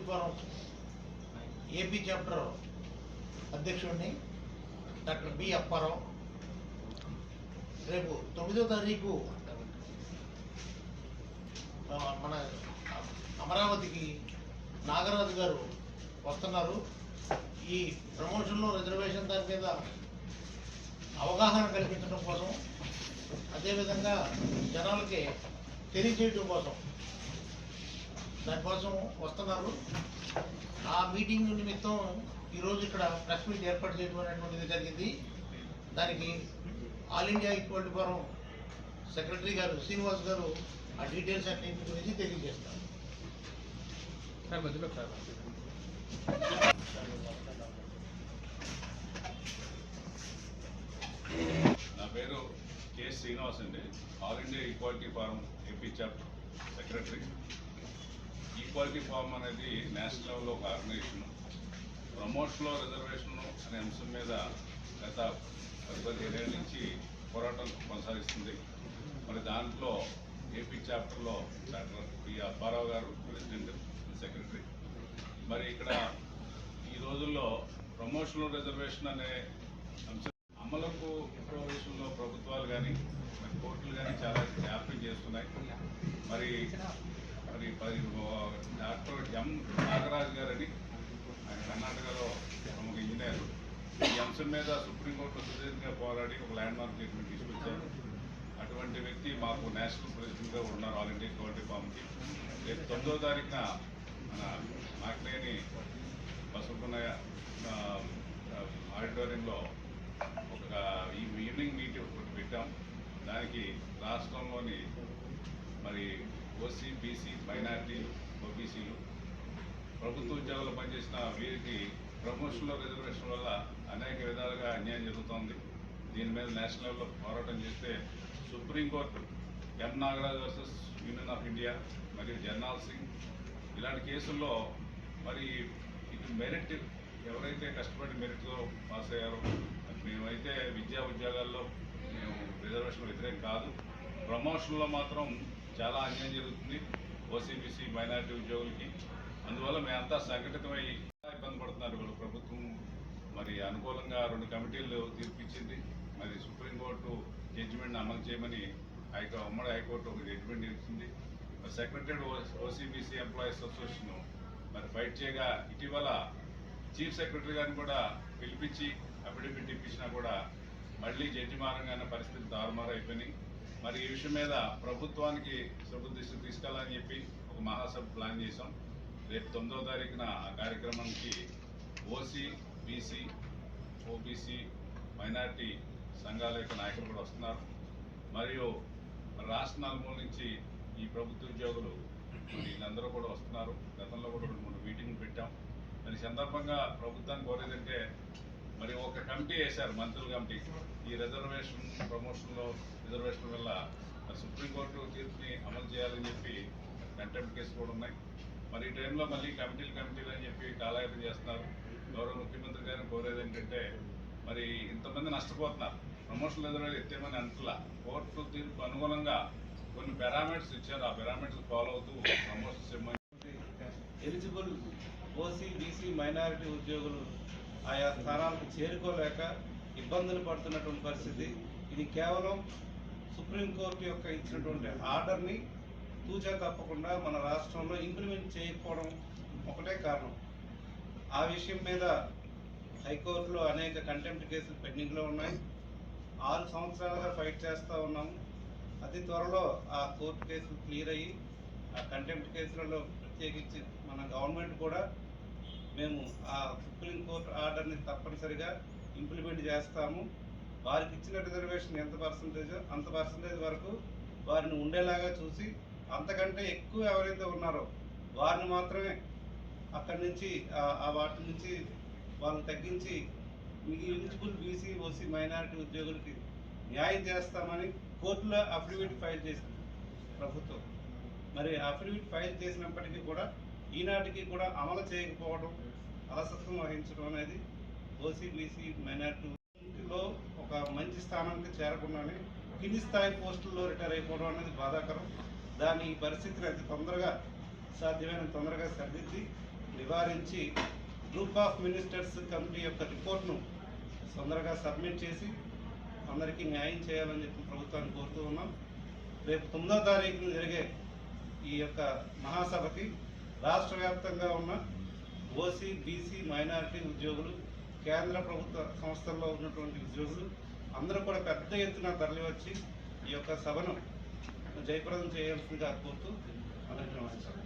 Forum AP chapter అధ్యక్షుడిని doctor B Apparao. రేపు 9వ తారీఖు మన అమరావతికి నాగరాజు గారు వస్తున్నారు. ఈ ప్రమోషన్లో రిజర్వేషన్ దాని మీద అవగాహన కల్పించడం కోసం, అదేవిధంగా జనాలకి తెలియజేయడం కోసం దానికోసం వస్తున్నారు. ఆ మీటింగ్ నిమిత్తం ఈరోజు ఇక్కడ ప్రెస్ మీట్ ఏర్పాటు చేయడం అనేటువంటిది జరిగింది. దానికి all India equality forum secretary గారు శ్రీనివాస్ గారు ఆ డీటెయిల్స్ అన్నింటి గురించి తెలియజేస్తారు. నా పేరు కె శ్రీనివాస్ అండి. All India equality forum AP chapter secretary. Equality forum అనేది నేషనల్ లెవెల్లో ఒక ఆర్గనైజేషన్. ప్రమోషన్లో రిజర్వేషన్ అనే అంశం మీద గత 15 ఏళ్ళ నుంచి పోరాటం కొనసాగిస్తుంది. మరి దాంట్లో ఏపీ చాప్టర్లో డాక్టర్ బి అప్పారావు గారు ప్రెసిడెంట్, సెక్రటరీ. మరి ఇక్కడ ఈ రోజుల్లో ప్రమోషనల్ రిజర్వేషన్ అనే అంశం అమలుకు విషయంలో ప్రభుత్వాలు కానీ మరి కోర్టులు కానీ చాలా జాప్యం చేస్తున్నాయి. మరి డాక్టర్ ఎం నాగరాజు గారని ఆయన కర్ణాటకలో ప్రముఖ ఇంజనీర్. ఈ అంశం మీద సుప్రీంకోర్టులో సుదీర్ఘంగా పోరాడి ఒక ల్యాండ్ మార్క్ ట్రీట్మెంట్ తీసుకొచ్చారు. అటువంటి వ్యక్తి మాకు నేషనల్ ప్రెసిడెంట్గా ఉన్నారు ఆల్ ఇండియా ఈక్వాలిటీ ఫామ్కి. రేపు 9వ తారీఖున మన మాకినేని బసవపున్నయ్య ఆడిటోరియంలో ఒక ఈవినింగ్ మీటింగ్ ఒకటి పెట్టాం. దానికి రాష్ట్రంలోని మరి ఓసీ, బీసీ, మైనార్టీ, ఓబీసీలు, ప్రభుత్వ ఉద్యోగాలు పనిచేసిన వీరికి ప్రమోషన్లో రిజర్వేషన్ వల్ల అనేక విధాలుగా అన్యాయం జరుగుతోంది. దీని మీద నేషనల్ లెవెల్లో పోరాటం చేస్తే supreme court M Nagaraj versus union of India మరియు జర్నాల్ సింగ్ ఇలాంటి కేసుల్లో మరి ఇది మెరిట్ ఎవరైతే కష్టపడి మెరిట్తో పాస్ అయ్యారో, మేమైతే విద్యా ఉద్యోగాల్లో మేము రిజర్వేషన్ వ్యతిరేకం కాదు. ప్రమోషన్లో మాత్రం చాలా అన్యాయం జరుగుతుంది ఓసీబీసీ మైనారిటీ ఉద్యోగులకి. అందువల్ల మేమంతా సంఘటితమై ఇబ్బంది పడుతున్నారు. వాళ్ళు ప్రభుత్వం మరి అనుకూలంగా 2 కమిటీలు తీర్పిచ్చింది. మరి సుప్రీంకోర్టు జడ్జిమెంట్ని అమలు చేయమని ఉమ్మడి హైకోర్టు ఒక జడ్జిమెంట్ ఇచ్చింది. మరి సెక్రటరీ ఓసీబీసీ ఎంప్లాయీస్ అసోసియేషన్ మరి ఫైట్ చేయగా ఇటీవల చీఫ్ సెక్రటరీ గారిని కూడా పిలిపించి అఫిడవిట్ ఇప్పించినా కూడా మళ్ళీ జడ్జి మారంగానే పరిస్థితి తారుమారు అయిపోయినాయి. మరి ఈ విషయం మీద ప్రభుత్వానికి ప్రభుత్వ దృష్టికి తీసుకెళ్లాలని చెప్పి ఒక మహాసభ ప్లాన్ చేశాం. రేపు 9వ తారీఖున ఆ కార్యక్రమానికి ఓసీ, బీసీ, ఓబీసీ, మైనార్టీ సంఘాల యొక్క నాయకులు కూడా వస్తున్నారు. మరియు రాష్ట్ర నలుమూల నుంచి ఈ ప్రభుత్వ ఉద్యోగులు వీళ్ళందరూ కూడా వస్తున్నారు. గతంలో కూడా 2-3 మీటింగ్లు పెట్టాం. మరి సందర్భంగా ప్రభుత్వాన్ని కోరేదంటే మరి ఒక కమిటీ వేశారు, మంత్రుల కమిటీ. ఈ రిజర్వేషన్ ప్రమోషన్లో రిజర్వేషన్ వల్ల సుప్రీంకోర్టు తీర్పుని అమలు చేయాలని చెప్పి కంటెంప్ట్ కేసు కూడా ఉన్నాయి. మరి ఈ టైంలో మళ్ళీ కమిటీలు అని చెప్పి కాలయాపన చేస్తున్నారు. గౌరవ ముఖ్యమంత్రి గారిని కోరేది ఏంటంటే మరి ఇంతమంది నష్టపోతున్నారు. ప్రమోషన్ రిజర్వేషన్ ఎత్తేమని అంటున్నా కోర్టు తీర్పు అనుగుణంగా కొన్ని పారామీటర్స్ ఇచ్చారు. ఆ పారామీటర్స్ ఫాలో అవుతూ ప్రమోషన్స్ ఇవ్వమని. ఎలిజిబుల్ ఓసీ, బీసీ, మైనారిటీ ఉద్యోగులు ఆయా స్థానాలకు చేరుకోలేక ఇబ్బందులు పడుతున్నటువంటి పరిస్థితి. ఇది కేవలం సుప్రీంకోర్టు యొక్క ఇచ్చినటువంటి ఆర్డర్ని తూచా తప్పకుండా మన రాష్ట్రంలో ఇంప్లిమెంట్ చేయకపోవడం ఒకటే కారణం. ఆ విషయం మీద హైకోర్టులో అనేక కంటెంప్ట్ కేసులు పెండింగ్లో ఉన్నాయి. 6 సంవత్సరాలుగా ఫైట్ చేస్తూ ఉన్నాము. అతి త్వరలో ఆ కోర్టు కేసులు క్లియర్ అయ్యి ఆ కంటెంప్ట్ కేసులలో ప్రత్యేకించి మన గవర్నమెంట్ కూడా మేము ఆ సుప్రీంకోర్టు ఆర్డర్ని తప్పనిసరిగా ఇంప్లిమెంట్ చేస్తాము. వారికి ఇచ్చిన రిజర్వేషన్ ఎంత పర్సంటేజో అంత పర్సంటేజ్ వరకు వారిని ఉండేలాగా చూసి అంతకంటే ఎక్కువ ఎవరైతే ఉన్నారో వారిని మాత్రమే అక్కడి నుంచి వాటి నుంచి వాళ్ళని తగ్గించి ఎలిజిబుల్ బీసీ, ఓసీ, మైనారిటీ ఉద్యోగులకి న్యాయం చేస్తామని కోర్టులో అఫిడవిట్ ఫైల్ చేసింది ప్రభుత్వం. మరి అఫిడవిట్ ఫైల్ చేసినప్పటికీ కూడా ఈనాటికి కూడా అమలు చేయకపోవడం, అలసత్వం వహించడం అనేది ఓసీ, బీసీ, మైనారిటీలో ఒక మంచి స్థానానికి చేరకుండానే కింది స్థాయి పోస్టుల్లో రిటైర్ అయిపోవడం అనేది బాధాకరం. దాని పరిస్థితిని అతి తొందరగా సాధ్యమైన తొందరగా సరిదిద్ది నివారించి గ్రూప్ ఆఫ్ మినిస్టర్స్ కమిటీ యొక్క రిపోర్ట్ను తొందరగా సబ్మిట్ చేసి అందరికీ న్యాయం చేయాలని చెప్పి ప్రభుత్వాన్ని కోరుతూ ఉన్నాం. రేపు 9వ తారీఖున జరిగే ఈ యొక్క మహాసభకి రాష్ట్ర వ్యాప్తంగా ఉన్న ఓసీ, బీసీ, మైనారిటీ ఉద్యోగులు, కేంద్ర ప్రభుత్వ సంస్థల్లో ఉన్నటువంటి ఉద్యోగులు అందరూ కూడా పెద్ద ఎత్తున తరలివచ్చి ఈ యొక్క సభను జయప్రదం చేయాల్సిందిగా కోరుతూ అందరికీ నమస్కారం.